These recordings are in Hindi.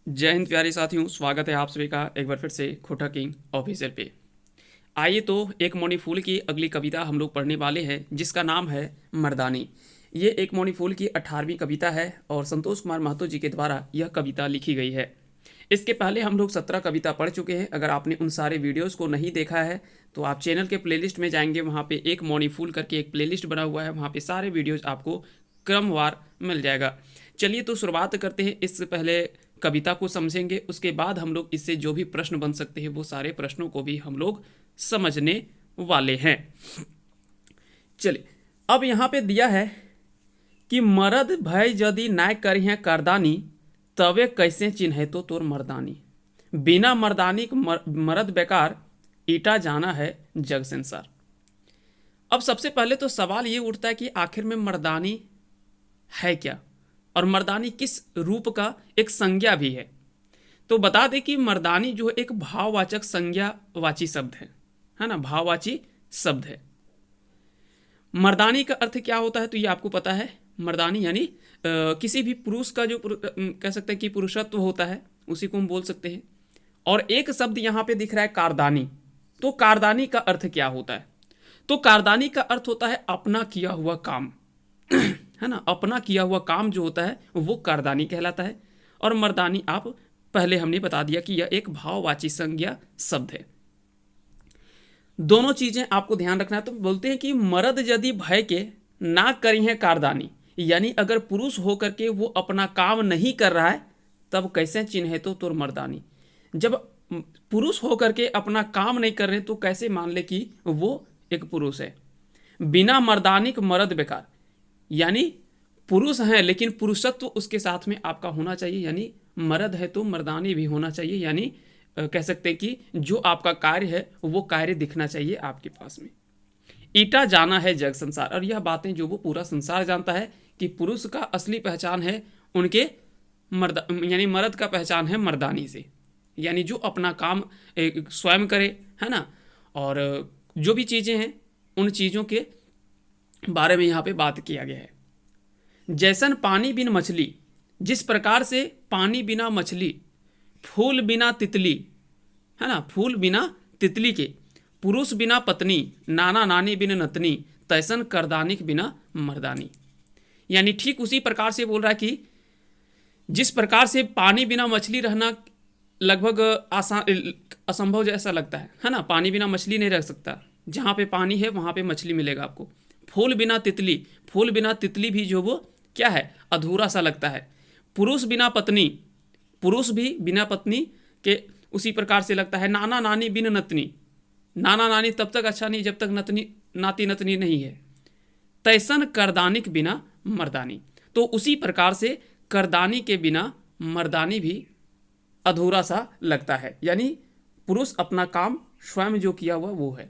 जय हिंद प्यारे साथियों, स्वागत है आप सभी का एक बार फिर से खोटा किंग ऑफिसर पे। आइए तो एक मौनी फूल की अगली कविता हम लोग पढ़ने वाले हैं, जिसका नाम है मर्दानी। ये एक मौनी फूल की 18वीं कविता है और संतोष कुमार महतो जी के द्वारा यह कविता लिखी गई है। इसके पहले हम लोग 17 कविता पढ़ चुके हैं। अगर आपने उन सारे वीडियोस को नहीं देखा है तो आप चैनल के प्लेलिस्ट में जाएंगे, वहाँ पे एक मौनी फूल करके एक प्लेलिस्ट बना हुआ है, वहाँ पे सारे वीडियोज आपको क्रमवार मिल जाएगा। चलिए तो शुरुआत करते हैं। इससे पहले कविता को समझेंगे, उसके बाद हम लोग इससे जो भी प्रश्न बन सकते हैं वो सारे प्रश्नों को भी हम लोग समझने वाले हैं। चलिए, अब यहाँ पे दिया है कि मरद भय यदि नाय करिहे करदानी, तवे कैसे चिन्हे तो तोर मर्दानी। बिना मर्दानी मर्द बेकार, ईटा जाना है जग संसार। अब सबसे पहले तो सवाल ये उठता है कि आखिर में मर्दानी है क्या, और मर्दानी किस रूप का एक संज्ञा भी है। तो बता दें कि मर्दानी जो है एक भाववाचक संज्ञावाची शब्द है ना, भाववाची शब्द है। मर्दानी का अर्थ क्या होता है तो ये आपको पता है। मर्दानी यानी किसी भी पुरुष का जो कह सकते हैं कि पुरुषत्व होता है, उसी को हम बोल सकते हैं। और एक शब्द यहाँ पे दिख रहा है कारदानी। तो कारदानी का अर्थ क्या होता है? तो कारदानी का अर्थ होता है अपना किया हुआ काम है ना। अपना किया हुआ काम जो होता है वो कारदानी कहलाता है। और मर्दानी आप पहले हमने बता दिया कि यह एक भाववाची संज्ञा शब्द है। दोनों चीजें आपको ध्यान रखना है। तो बोलते हैं कि मर्द यदि भय के ना करी है कारदानी, यानी अगर पुरुष होकर के वो अपना काम नहीं कर रहा है तब कैसे चिन्हे तो तुर मर्दानी। जब पुरुष होकर के अपना काम नहीं कर रहे तो कैसे मान ले कि वो एक पुरुष है। बिना मर्दानिक मर्द बेकार, यानी पुरुष हैं लेकिन पुरुषत्व उसके साथ में आपका होना चाहिए, यानी मर्द है तो मर्दानी भी होना चाहिए। यानी कह सकते हैं कि जो आपका कार्य है वो कार्य दिखना चाहिए आपके पास में। ईटा जाना है जग संसार, और यह बातें जो वो पूरा संसार जानता है कि पुरुष का असली पहचान है उनके मर्द, यानी मर्द का पहचान है मर्दानी से, यानी जो अपना काम स्वयं करे, है ना। और जो भी चीज़ें हैं उन चीज़ों के बारे में यहाँ पे बात किया गया है। जैसन पानी बिन मछली, जिस प्रकार से पानी बिना मछली, फूल बिना तितली, है ना, फूल बिना तितली के, पुरुष बिना पत्नी, नाना नानी बिन नतनी, तैसन करदानिक बिना मर्दानी। यानी ठीक उसी प्रकार से बोल रहा है कि जिस प्रकार से पानी बिना मछली रहना लगभग आसान असंभव जैसा लगता है ना। पानी बिना मछली नहीं रह सकता, जहाँ पे पानी है वहाँ पे मछली मिलेगा आपको। फूल बिना तितली, फूल बिना तितली भी जो वो क्या है, अधूरा सा लगता है। पुरुष बिना पत्नी, पुरुष भी बिना पत्नी के उसी प्रकार से लगता है। नाना नानी बिन नतनी, नाना नानी तब तक अच्छा नहीं जब तक नतनी नाती नतनी नहीं है। तैसन करदानिक बिना मर्दानी, तो उसी प्रकार से करदानी के बिना मर्दानी भी अधूरा सा लगता है, यानी पुरुष अपना काम स्वयं जो किया हुआ वो है।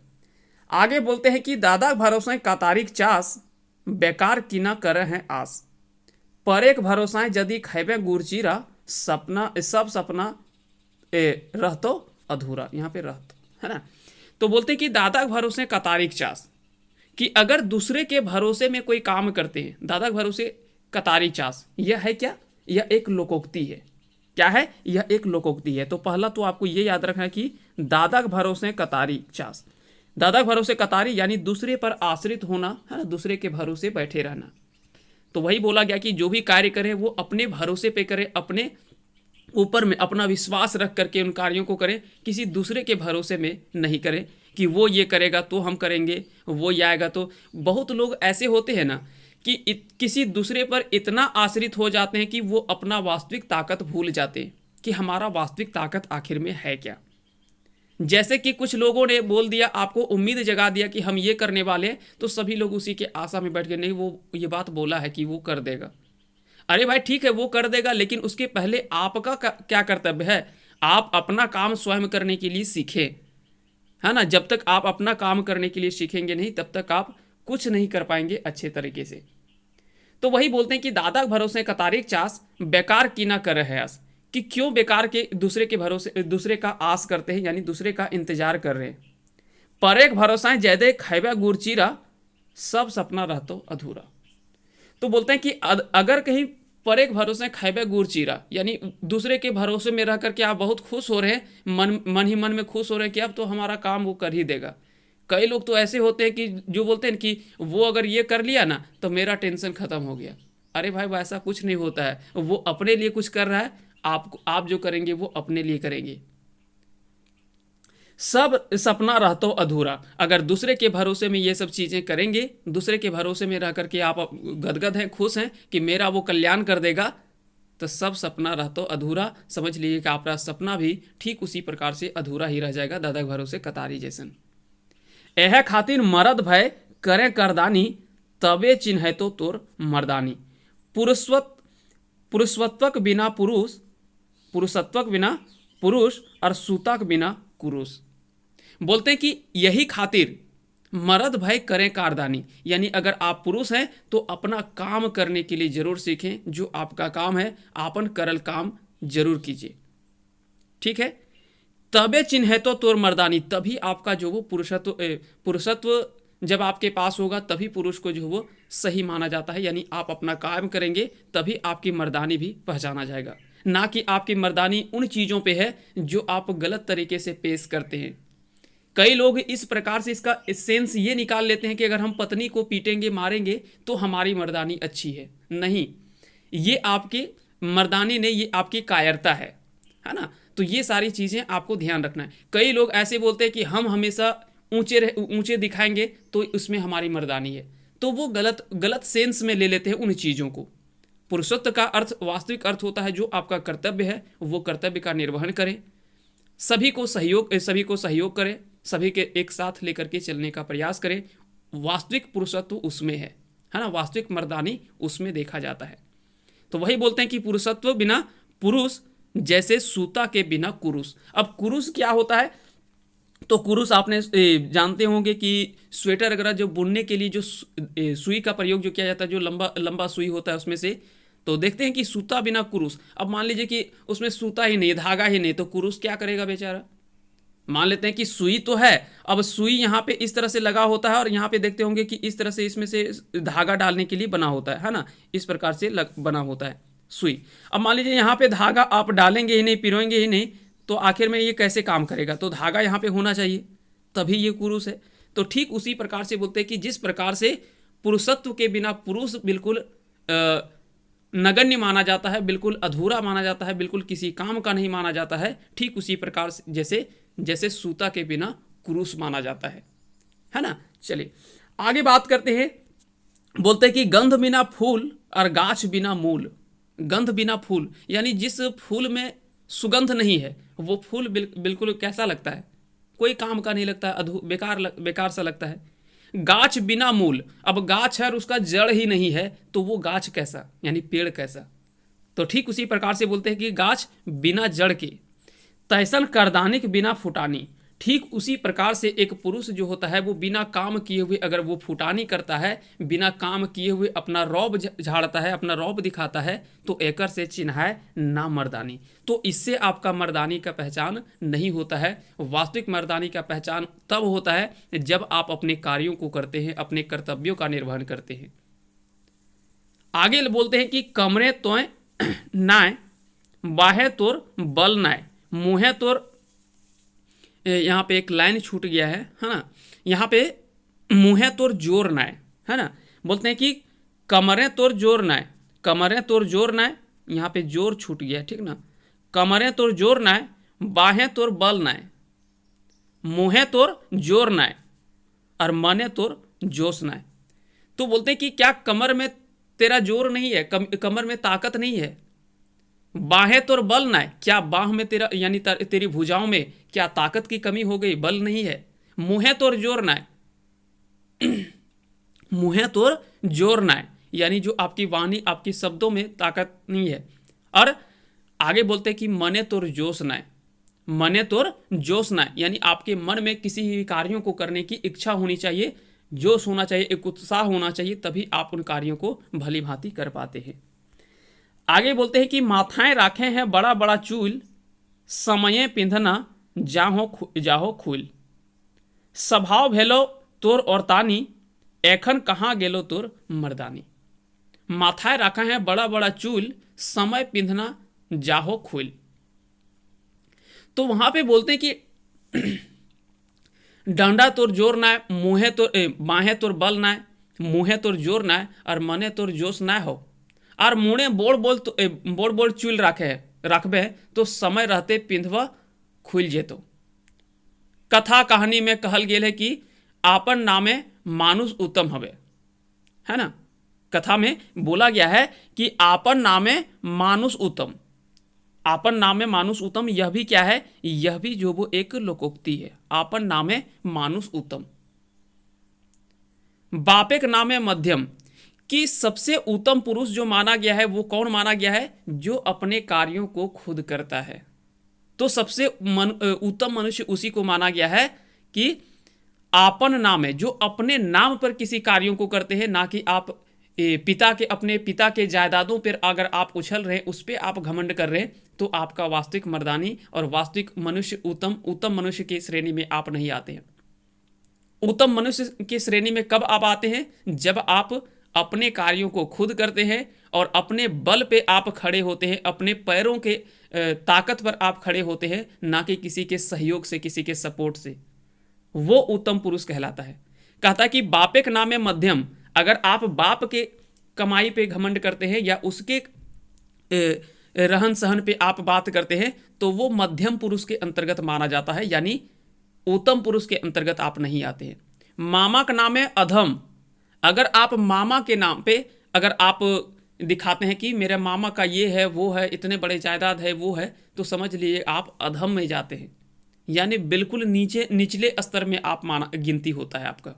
आगे बोलते हैं कि दादा भरोसे कातारिक चास, बेकार की ना करे हैं आस, पर एक भरोसाएं यदि खैबे गुरचीरा, सपना सब सपना रहतो अधूरा। यहाँ पे रहतो, है ना। तो बोलते हैं कि दादा भरोसे कतारिक चास, कि अगर दूसरे के भरोसे में कोई काम करते हैं, दादा भरोसे कतारी चास, यह है क्या, यह एक लोकोक्ति है। क्या है, यह एक लोकोक्ति है। तो पहला तो आपको यह याद रखना है कि दादा भरोसे कतारी चास, दादा भरोसे कतारी यानी दूसरे पर आश्रित होना, है ना, दूसरे के भरोसे बैठे रहना। तो वही बोला गया कि जो भी कार्य करें वो अपने भरोसे पे करें, अपने ऊपर में अपना विश्वास रख करके उन कार्यों को करें, किसी दूसरे के भरोसे में नहीं करें कि वो ये करेगा तो हम करेंगे, वो ये आएगा तो। बहुत लोग ऐसे होते हैं ना कि किसी दूसरे पर इतना आश्रित हो जाते हैं कि वो अपना वास्तविक ताकत भूल जाते हैं कि हमारा वास्तविक ताकत आखिर में है क्या। जैसे कि कुछ लोगों ने बोल दिया, आपको उम्मीद जगा दिया कि हम ये करने वाले हैं, तो सभी लोग उसी के आशा में बैठ गए, नहीं वो ये बात बोला है कि वो कर देगा। अरे भाई ठीक है वो कर देगा, लेकिन उसके पहले आपका क्या कर्तव्य है? आप अपना काम स्वयं करने के लिए सीखें, है ना। जब तक आप अपना काम करने के लिए सीखेंगे नहीं तब तक आप कुछ नहीं कर पाएंगे अच्छे तरीके से। तो वही बोलते हैं कि दादा भरोसे कतारिक चास, बेकार की ना कर रहे आस, कि क्यों बेकार के दूसरे के भरोसे दूसरे का आस करते हैं, यानी दूसरे का इंतजार कर रहे हैं। पर एक भरोसा जैदे खैबा गुरचीरा, सब सपना रहतो अधूरा। तो बोलते हैं कि अगर कहीं परेक भरोसे खैबे गुड़ चीरा, यानी दूसरे के भरोसे में रह करके आप बहुत खुश हो रहे हैं, मन ही मन में खुश हो रहे हैं कि अब तो हमारा काम वो कर ही देगा। कई लोग तो ऐसे होते हैं कि जो बोलते हैं कि वो अगर ये कर लिया ना तो मेरा टेंशन खत्म हो गया। अरे भाई वैसा कुछ नहीं होता है, वो अपने लिए कुछ कर रहा है, आप जो करेंगे वो अपने लिए करेंगे। सब सपना रहता अधूरा, अगर दूसरे के भरोसे में ये सब चीज़ें करेंगे, दूसरे के भरोसे में रह करके आप गदगद हैं, खुश हैं कि मेरा वो कल्याण कर देगा, तो सब सपना रहता अधूरा। समझ लीजिए कि आपका सपना भी ठीक उसी प्रकार से अधूरा ही रह जाएगा, दादा के भरोसे कतारी जैसन। एह खातिर मरद भय करें करदानी, तबे चिन्ह तो तोर मर्दानी। पुरुषत्वक बिना पुरुष, पुरुषत्वक बिना पुरुष और सूतक बिना कुरुष। बोलते हैं कि यही खातिर मर्द भय करें कारदानी, यानी अगर आप पुरुष हैं तो अपना काम करने के लिए जरूर सीखें, जो आपका काम है आपन करल काम जरूर कीजिए, ठीक है। तबे चिन्ह तो तोर मर्दानी, तभी आपका जो वो पुरुषत्व जब आपके पास होगा तभी पुरुष को जो वो सही माना जाता है, यानी आप अपना काम करेंगे तभी आपकी मर्दानी भी पहचाना जाएगा, ना कि आपकी मर्दानी उन चीज़ों पे है जो आप गलत तरीके से पेश करते हैं। कई लोग इस प्रकार से इसका सेंस ये निकाल लेते हैं कि अगर हम पत्नी को पीटेंगे मारेंगे तो हमारी मर्दानी अच्छी है। नहीं, ये आपकी मर्दानी नहीं, ये आपकी कायरता है ना। तो ये सारी चीज़ें आपको ध्यान रखना है। कई लोग ऐसे बोलते हैं कि हम हमेशा ऊंचे दिखाएंगे तो उसमें हमारी मर्दानी है, तो वो गलत सेंस में ले लेते हैं उन चीज़ों को। पुरुषत्व का अर्थ, वास्तविक अर्थ होता है जो आपका कर्तव्य है वो कर्तव्य का निर्वहन करें, सभी को सहयोग करें, सभी के एक साथ लेकर के चलने का प्रयास करें। वास्तविक पुरुषत्व उसमें है ना, वास्तविक मर्दानी उसमें देखा जाता है। तो वही बोलते हैं कि पुरुषत्व बिना पुरुष जैसे सूता के बिना कुरुष। अब कुरुष क्या होता है, तो कुरुष आपने जानते होंगे कि स्वेटर वगैरह जो बुनने के लिए जो सुई का प्रयोग जो किया जाता है, जो लंबा लंबा सुई होता है उसमें से, तो देखते हैं कि सूता बिना कुरुष। अब मान लीजिए कि उसमें सूता ही नहीं, धागा ही नहीं, तो कुरुष क्या करेगा बेचारा। मान लेते हैं कि सुई तो है, अब सुई यहाँ पे इस तरह से लगा होता है और यहाँ पे देखते होंगे कि इस तरह से इसमें से धागा डालने के लिए बना होता है ना, इस प्रकार से बना होता है सुई। अब मान लीजिए यहाँ पे धागा आप डालेंगे ही नहीं, पिरोएंगे ही नहीं, तो आखिर में ये कैसे काम करेगा। तो धागा यहाँ पे होना चाहिए तभी ये कुरुष है। तो ठीक उसी प्रकार से बोलते हैं कि जिस प्रकार से पुरुषत्व के बिना पुरुष बिल्कुल नगण्य माना जाता है, बिल्कुल अधूरा माना जाता है, बिल्कुल किसी काम का नहीं माना जाता है, ठीक उसी प्रकार से जैसे सूता के बिना कुरुष माना जाता है ना। चलिए आगे बात करते हैं। बोलते हैं कि गंध बिना फूल और गाछ बिना मूल। गंध बिना फूल, यानी जिस फूल में सुगंध नहीं है वो फूल बिल्कुल कैसा लगता है, कोई काम का नहीं लगता है, बेकार सा लगता है। गाछ बिना मूल, अब गाछ है और उसका जड़ ही नहीं है तो वो गाछ कैसा, यानी पेड़ कैसा। तो ठीक उसी प्रकार से बोलते हैं कि गाछ बिना जड़ के, तैसन करदानिक बिना फुटानी। ठीक उसी प्रकार से एक पुरुष जो होता है वो बिना काम किए हुए अगर वो फुटानी करता है, बिना काम किए हुए अपना रौब झाड़ता है, अपना रौब दिखाता है, तो एकर से चिन्ह है ना मर्दानी। तो इससे आपका मर्दानी का पहचान नहीं होता है। वास्तविक मर्दानी का पहचान तब होता है जब आप अपने कार्यों को करते हैं, अपने कर्तव्यों का निर्वहन करते हैं। आगे बोलते हैं कि कमरे तोय नाय, बाहे तोर बल नाय, मुँहे तोर, यहाँ पे एक लाइन छूट गया है ना, यहाँ पे मुँहे तोर जोर नाय, है ना। बोलते हैं कि कमरें तोर जोर नाय, कमरें तोर जोर नाय, यहाँ पे जोर छूट गया, ठीक ना। कमरें तोर जोर नाय, बाहें तोर बल नाय, मुँहे तोर जोर नाय और मने तोर जोश नाय। तो बोलते हैं कि क्या कमर में तेरा जोर नहीं है, कमर में ताकत नहीं है। बाहें तोर बल नाय, क्या बाह में तेरा यानी तेरी भुजाओं में क्या ताकत की कमी हो गई, बल नहीं है। मुँहे तोर जोर नाय, मुँहे तोर जोर नाय, यानी जो आपकी वाणी, आपकी शब्दों में ताकत नहीं है। और आगे बोलते हैं कि मने तोर जोश नाय, मने तोर जोश नाय, यानी आपके मन में किसी भी कार्यों को करने की इच्छा होनी चाहिए, जोश होना चाहिए, एक उत्साह होना चाहिए, तभी आप उन कार्यों को भली भांति कर पाते हैं। आगे बोलते हैं कि माथाएं राखे हैं बड़ा बड़ा चूल, समये पिंधना जाहो खूल। स्वभाव भेलो तोर और तानी, एखन कहाँ गेलो तोर मर्दानी। माथाए रखा है बड़ा बड़ा चूल, समय पिंधना जाहो खुल। तो वहां पे बोलते हैं कि डंडा तोर जोर ना, मुँहे तो बाहें तोर बल ना, मुँहे तोर जोर ना, और मने तोर जोश ना हो। और मुड़े बोड़ बोल तो बोड़ बोड़ चूल रखबे तो समय रहते पिंधवा खुल जेतो। कथा कहानी में कहल गेल है कि आपन नामे मानुष उत्तम हवे, है ना। कथा में बोला गया है कि आपन नामे मानुष उत्तम। आपन नामे मानुष उत्तम, यह भी क्या है, यह भी जो वो एक लोकोक्ति है। आपन नामे मानुष उत्तम। बापे के नामे मध्यम, कि सबसे उत्तम पुरुष जो माना गया है वो कौन माना गया है, जो अपने कार्यों को खुद करता है। तो सबसे उत्तम मनुष्य उसी को माना गया है कि आपन नाम है, जो अपने नाम पर किसी कार्यों को करते हैं, ना कि आप अपने पिता के जायदादों पर अगर आप उछल रहे हैं, उस पर आप घमंड कर रहे हैं, तो आपका वास्तविक मर्दानी और वास्तविक मनुष्य उत्तम मनुष्य की श्रेणी में आप नहीं आते हैं। उत्तम मनुष्य की श्रेणी में कब आप आते हैं, जब आप अपने कार्यों को खुद करते हैं और अपने बल पे आप खड़े होते हैं, अपने पैरों के ताकत पर आप खड़े होते हैं, ना कि किसी के सहयोग से, किसी के सपोर्ट से। वो उत्तम पुरुष कहलाता है। कहता है कि बापे के नाम में मध्यम, अगर आप बाप के कमाई पे घमंड करते हैं या उसके रहन सहन पे आप बात करते हैं, तो वो मध्यम पुरुष के अंतर्गत माना जाता है, यानी उत्तम पुरुष के अंतर्गत आप नहीं आते हैं। मामा का नाम है अधम, अगर आप मामा के नाम पे अगर आप दिखाते हैं कि मेरे मामा का ये है वो है, इतने बड़े जायदाद है वो है, तो समझ लीजिए आप अधम में जाते हैं, यानी बिल्कुल निचले स्तर में आप गिनती होता है आपका।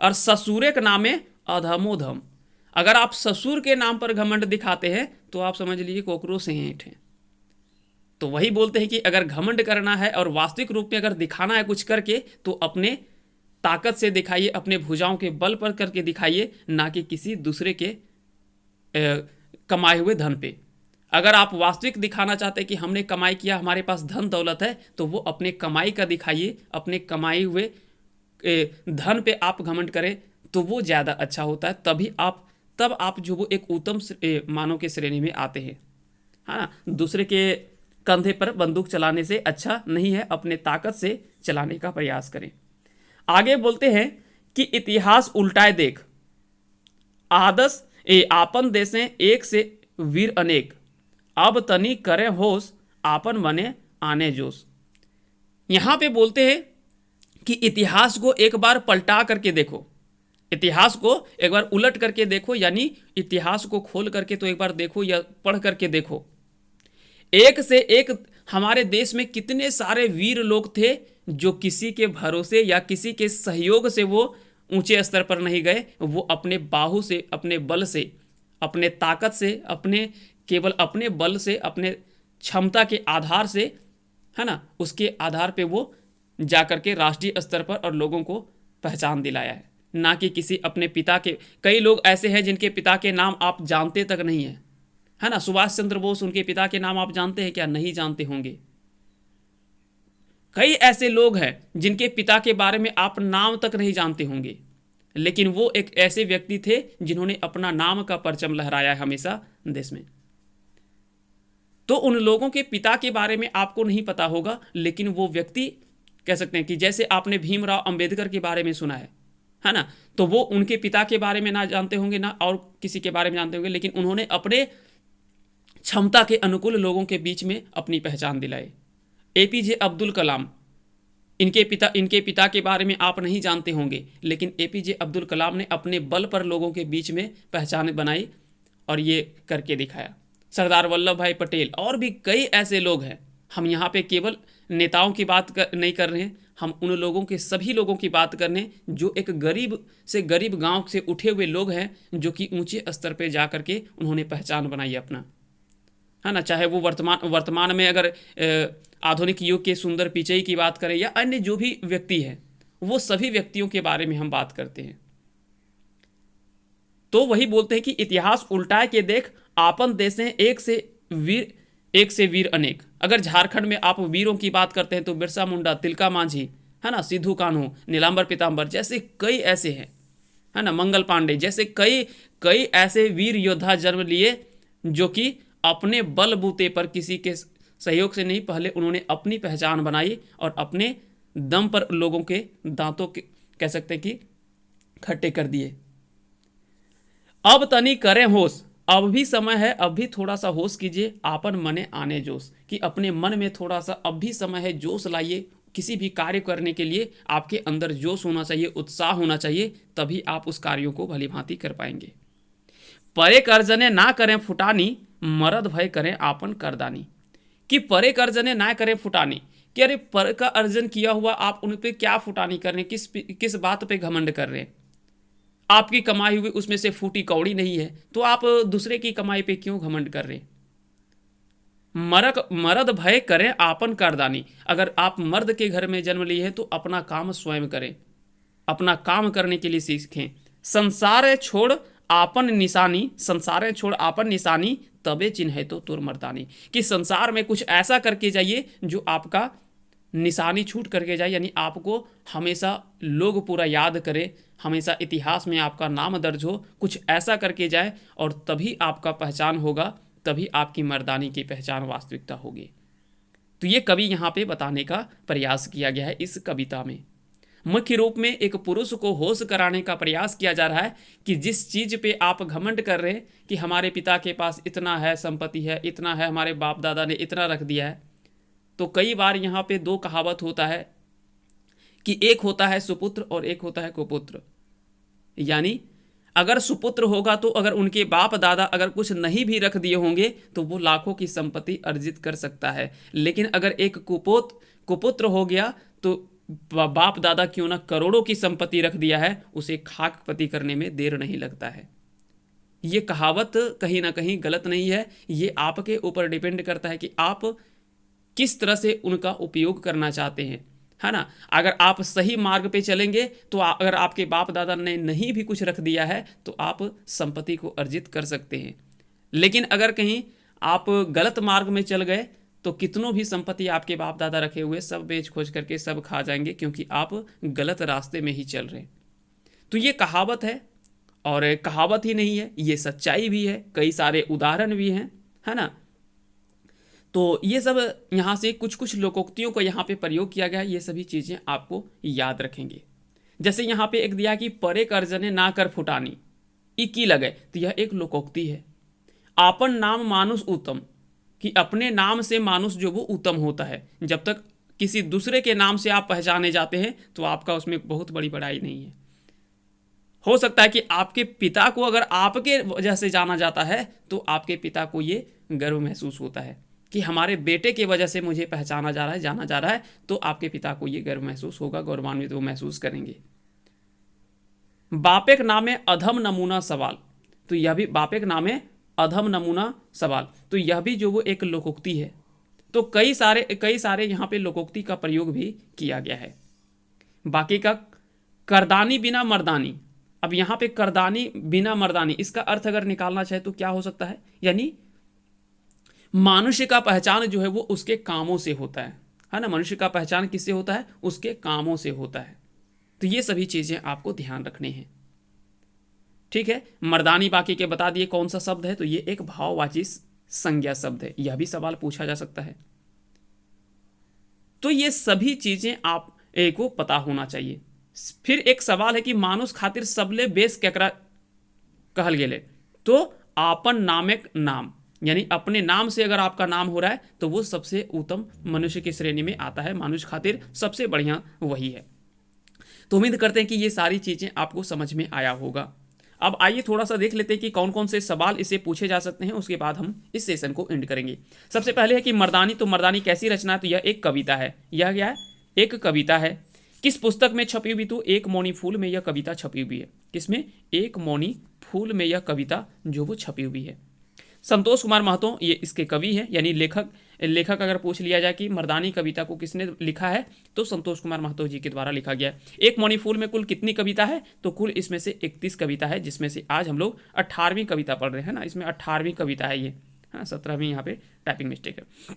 और ससुरे के नाम है अधमोधम, अगर आप ससुर के नाम पर घमंड दिखाते हैं तो आप समझ लीजिए कोकरों से ऐंठ हैं। तो वही बोलते हैं कि अगर घमंड करना है और वास्तविक रूप में अगर दिखाना है कुछ करके, तो अपने ताकत से दिखाइए, अपने भुजाओं के बल पर करके दिखाइए, ना कि किसी दूसरे के कमाए हुए धन पे। अगर आप वास्तविक दिखाना चाहते हैं कि हमने कमाई किया, हमारे पास धन दौलत है, तो वो अपने कमाई का दिखाइए, अपने कमाए हुए धन पे आप घमंड करें तो वो ज़्यादा अच्छा होता है। तब आप जो वो एक उत्तम मानव के श्रेणी में आते हैं, है ना। दूसरे के कंधे पर बंदूक चलाने से अच्छा नहीं है, अपने ताकत से चलाने का प्रयास करें। आगे बोलते हैं कि इतिहास उल्टाए देख, आदस आपन देशे एक से वीर अनेक, अब तनी करे होश, आपन बने आने जोश। यहां पे बोलते हैं कि इतिहास को एक बार पलटा करके देखो, इतिहास को एक बार उलट करके देखो, यानी इतिहास को खोल करके तो एक बार देखो या पढ़ करके देखो। एक से एक हमारे देश में कितने सारे वीर लोग थे जो किसी के भरोसे या किसी के सहयोग से वो ऊंचे स्तर पर नहीं गए, वो अपने बाहु से, अपने बल से, अपने ताकत से, केवल अपने बल से, अपने क्षमता के आधार से, है ना, उसके आधार पे वो जाकर के राष्ट्रीय स्तर पर और लोगों को पहचान दिलाया है, ना कि किसी अपने पिता के। कई लोग ऐसे हैं जिनके पिता के नाम आप जानते तक नहीं है ना। सुभाष चंद्र बोस, उनके पिता के नाम आप जानते हैं क्या? नहीं जानते होंगे। कई ऐसे लोग हैं जिनके पिता के बारे में आप नाम तक नहीं जानते होंगे, लेकिन वो एक ऐसे व्यक्ति थे जिन्होंने अपना नाम का परचम लहराया है हमेशा देश में। तो उन लोगों के पिता के बारे में आपको नहीं पता होगा, लेकिन वो व्यक्ति कह सकते हैं कि जैसे आपने भीमराव अंबेडकर के बारे में सुना है ना, तो वो उनके पिता के बारे में ना जानते होंगे, ना और किसी के बारे में जानते होंगे, लेकिन उन्होंने अपने क्षमता के अनुकूल लोगों के बीच में अपनी पहचान दिलाई। एपीजे अब्दुल कलाम, इनके पिता के बारे में आप नहीं जानते होंगे, लेकिन एपीजे अब्दुल कलाम ने अपने बल पर लोगों के बीच में पहचान बनाई और ये करके दिखाया। सरदार वल्लभ भाई पटेल और भी कई ऐसे लोग हैं। हम यहाँ पे केवल नेताओं की बात नहीं कर रहे हैं, हम उन लोगों के, सभी लोगों की बात कर रहे हैं जो एक गरीब से गरीब गांव से उठे हुए लोग हैं, जो कि ऊंचे स्तर पे जा करके उन्होंने पहचान बनाई अपना, है ना। चाहे वो वर्तमान में अगर आधुनिक युग के सुंदर पिचई की बात करें या अन्य जो भी व्यक्ति हैं, वो सभी व्यक्तियों के बारे में हम बात करते हैं। तो वही बोलते हैं कि इतिहास उल्टाए के देख, आपन देशे एक से वीर अनेक। अगर झारखंड में आप वीरों की बात करते हैं तो बिरसा मुंडा, तिलका मांझी, है ना, सिद्धू कान्हू, नीलांबर पीताम्बर जैसे कई ऐसे हैं, है ना, मंगल पांडे जैसे कई कई ऐसे वीर योद्धा जन्म लिए जो कि अपने बलबूते पर किसी के सहयोग से नहीं, पहले उन्होंने अपनी पहचान बनाई और अपने दम पर लोगों के दांतों के कह सकते हैं कि खट्टे कर दिए। अब तनी करें होश, अब भी समय है, अब भी थोड़ा सा होश कीजिए, आपन मने आने जोश, कि अपने मन में थोड़ा सा अब भी समय है, जोश लाइए। किसी भी कार्य करने के लिए आपके अंदर जोश होना चाहिए, उत्साह होना चाहिए, तभी आप उस कार्यों को भली भांति कर पाएंगे। परे कर्जने ना करें फुटानी, मरद भय करें आपन करदानी। कि परे कर्जने ना करें फुटानी, कि अरे पर का अर्जन किया हुआ आप उन पे क्या फुटानी कर रहे हैं, किस बात पे घमंड कर रहे हैं। आपकी कमाई हुई उसमें से फूटी कौड़ी नहीं है, तो आप दूसरे की कमाई पे क्यों घमंड कर रहे हैं। मर्द भय करें आपन कारदानी, अगर आप मर्द के घर में जन्म लिए हैं तो अपना काम स्वयं करें, अपना काम करने के लिए सीखें। संसार छोड़ आपन निशानी, संसार छोड़ आपन निशानी, तबे चिन्ह तो तुर मर्दानी। कि संसार में कुछ ऐसा करके जाइए जो आपका निशानी छूट करके जाए, यानी आपको हमेशा लोग पूरा याद करें, हमेशा इतिहास में आपका नाम दर्ज हो, कुछ ऐसा करके जाए और तभी आपका पहचान होगा, तभी आपकी मर्दानी की पहचान वास्तविकता होगी। तो ये कवि यहाँ पे बताने का प्रयास किया गया है इस कविता में। मुख्य रूप में एक पुरुष को होश कराने का प्रयास किया जा रहा है कि जिस चीज पे आप घमंड कर रहे हैं कि हमारे पिता के पास इतना है, संपत्ति है, इतना है, हमारे बाप दादा ने इतना रख दिया है, तो कई बार यहाँ पे दो कहावत होता है कि एक होता है सुपुत्र और एक होता है कुपुत्र। यानी अगर सुपुत्र होगा तो अगर उनके बाप दादा अगर कुछ नहीं भी रख दिए होंगे तो वो लाखों की संपत्ति अर्जित कर सकता है, लेकिन अगर एक कुपुत्र हो गया तो बाप दादा क्यों ना करोड़ों की संपत्ति रख दिया है, उसे खाकपति करने में देर नहीं लगता है। ये कहावत कहीं ना कहीं गलत नहीं है, ये आपके ऊपर डिपेंड करता है कि आप किस तरह से उनका उपयोग करना चाहते हैं, है ना। अगर आप सही मार्ग पे चलेंगे तो अगर आपके बाप दादा ने नहीं भी कुछ रख दिया है तो आप संपत्ति को अर्जित कर सकते हैं, लेकिन अगर कहीं आप गलत मार्ग में चल गए तो कितनों भी संपत्ति आपके बाप दादा रखे हुए सब बेच खोज करके सब खा जाएंगे, क्योंकि आप गलत रास्ते में ही चल रहे हैं। तो ये कहावत है, और कहावत ही नहीं है, ये सच्चाई भी है, कई सारे उदाहरण भी हैं, है ना। तो ये सब यहाँ से कुछ कुछ लोकोक्तियों को यहाँ पे प्रयोग किया गया है, ये सभी चीज़ें आपको याद रखेंगे। जैसे यहाँ पे एक दिया कि परे कर्जने ना कर फुटानी, इकी लगे, तो यह एक लोकोक्ति है। आपन नाम मानुष उत्तम, कि अपने नाम से मानुष जो वो उत्तम होता है। जब तक किसी दूसरे के नाम से आप पहचाने जाते हैं तो आपका उसमें बहुत बड़ी बड़ाई नहीं है। हो सकता है कि आपके पिता को अगर आपके वजह से जाना जाता है तो आपके पिता को ये गर्व महसूस होता है कि हमारे बेटे की वजह से मुझे पहचाना जा रहा है, जाना जा रहा है, तो आपके पिता को ये गर्व महसूस होगा, गौरवान्वित वो महसूस करेंगे। बापेक नामे अधम नमूना सवाल, तो यह भी बापेक नामे अधम नमूना सवाल, तो यह भी जो वो एक लोकोक्ति है। तो कई सारे यहाँ पे लोकोक्ति का प्रयोग भी किया गया है। बाकी का करदानी बिना मर्दानी, अब यहाँ पे करदानी बिना मर्दानी, इसका अर्थ अगर निकालना चाहे तो क्या हो सकता है, यानी मनुष्य का पहचान जो है वो उसके कामों से होता है ना। मनुष्य का पहचान किससे होता है, उसके कामों से होता है। तो ये सभी चीजें आपको ध्यान रखनी है, ठीक है। मर्दानी बाकी के बता दिए कौन सा शब्द है, तो ये एक भाववाची संज्ञा शब्द है, यह भी सवाल पूछा जा सकता है। तो ये सभी चीजें आप को पता होना चाहिए। फिर एक सवाल है कि मानुष खातिर सबले बेस केकरा कहल गेले, तो आपन नामेक नाम, यानी अपने नाम से अगर आपका नाम हो रहा है तो वो सबसे उत्तम मनुष्य की श्रेणी में आता है, मनुष्य खातिर सबसे बढ़िया वही है। तो उम्मीद करते हैं कि ये सारी चीजें आपको समझ में आया होगा। अब आइए थोड़ा सा देख लेते हैं कि कौन कौन से सवाल इसे पूछे जा सकते हैं, उसके बाद हम इस सेशन को एंड करेंगे। सबसे पहले है कि मर्दानी, तो मर्दानी कैसी रचना है, तो यह एक कविता है। यह क्या है, एक कविता है। किस पुस्तक में छपी हुई, तो एक मौनी फूल में यह कविता छपी हुई है। किसमें, एक मौनी फूल में यह कविता जो वो छपी हुई है। संतोष कुमार महतो ये इसके कवि हैं, यानी लेखक अगर पूछ लिया जाए कि मर्दानी कविता को किसने लिखा है, तो संतोष कुमार महतो जी के द्वारा लिखा गया है। एक मौनी फूल में कुल कितनी कविता है, तो कुल इसमें से 31 कविता है, जिसमें से आज हम लोग 18वीं कविता पढ़ रहे हैं ना। इसमें 18वीं कविता है ये, हाँ 17वीं यहाँ पे टाइपिंग मिस्टेक है।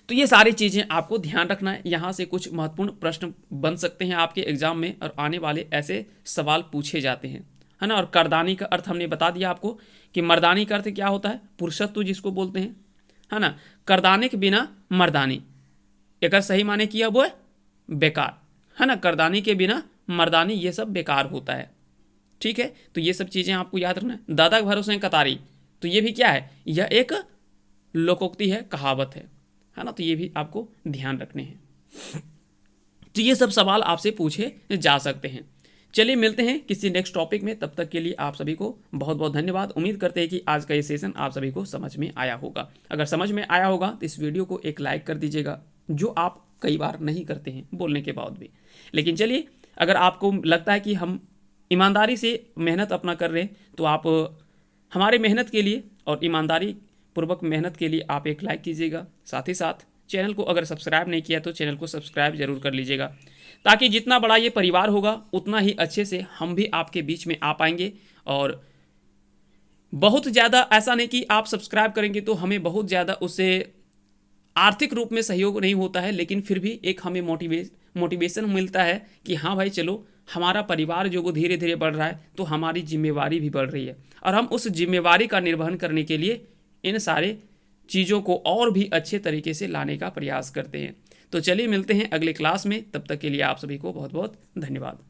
तो ये सारी चीज़ें आपको ध्यान रखना है। यहाँ से कुछ महत्वपूर्ण प्रश्न बन सकते हैं आपके एग्जाम में और आने वाले ऐसे सवाल पूछे जाते हैं, है ना। और करदानी का अर्थ हमने बता दिया आपको कि मर्दानी का अर्थ क्या होता है, पुरुषत्व जिसको बोलते हैं, है ना। करदाने के बिना मर्दानी, एक सही माने किया वो है बेकार, है ना। करदानी के बिना मर्दानी, ये सब बेकार होता है, ठीक है। तो ये सब चीज़ें आपको याद रखना है। दादा के भरोसे कतारी, तो ये भी क्या है, यह एक लोकोक्ति है, कहावत है ना। तो ये भी आपको ध्यान रखने हैं। तो ये सब सवाल आपसे पूछे जा सकते हैं। चलिए मिलते हैं किसी नेक्स्ट टॉपिक में, तब तक के लिए आप सभी को बहुत बहुत धन्यवाद। उम्मीद करते हैं कि आज का ये सेशन आप सभी को समझ में आया होगा। अगर समझ में आया होगा तो इस वीडियो को एक लाइक कर दीजिएगा, जो आप कई बार नहीं करते हैं बोलने के बाद भी। लेकिन चलिए, अगर आपको लगता है कि हम ईमानदारी से मेहनत अपना कर रहे हैं, तो आप हमारे मेहनत के लिए और ईमानदारी पूर्वक मेहनत के लिए आप एक लाइक कीजिएगा। साथ ही साथ चैनल को अगर सब्सक्राइब नहीं किया तो चैनल को सब्सक्राइब जरूर कर लीजिएगा, ताकि जितना बड़ा ये परिवार होगा उतना ही अच्छे से हम भी आपके बीच में आ पाएंगे। और बहुत ज़्यादा ऐसा नहीं कि आप सब्सक्राइब करेंगे तो हमें बहुत ज़्यादा उससे आर्थिक रूप में सहयोग नहीं होता है, लेकिन फिर भी एक हमें मोटिवेशन मिलता है कि हाँ भाई चलो, हमारा परिवार जो वो धीरे धीरे बढ़ रहा है, तो हमारी जिम्मेवारी भी बढ़ रही है और हम उस जिम्मेवारी का निर्वहन करने के लिए इन सारे चीज़ों को और भी अच्छे तरीके से लाने का प्रयास करते हैं। तो चलिए मिलते हैं अगले क्लास में, तब तक के लिए आप सभी को बहुत बहुत धन्यवाद।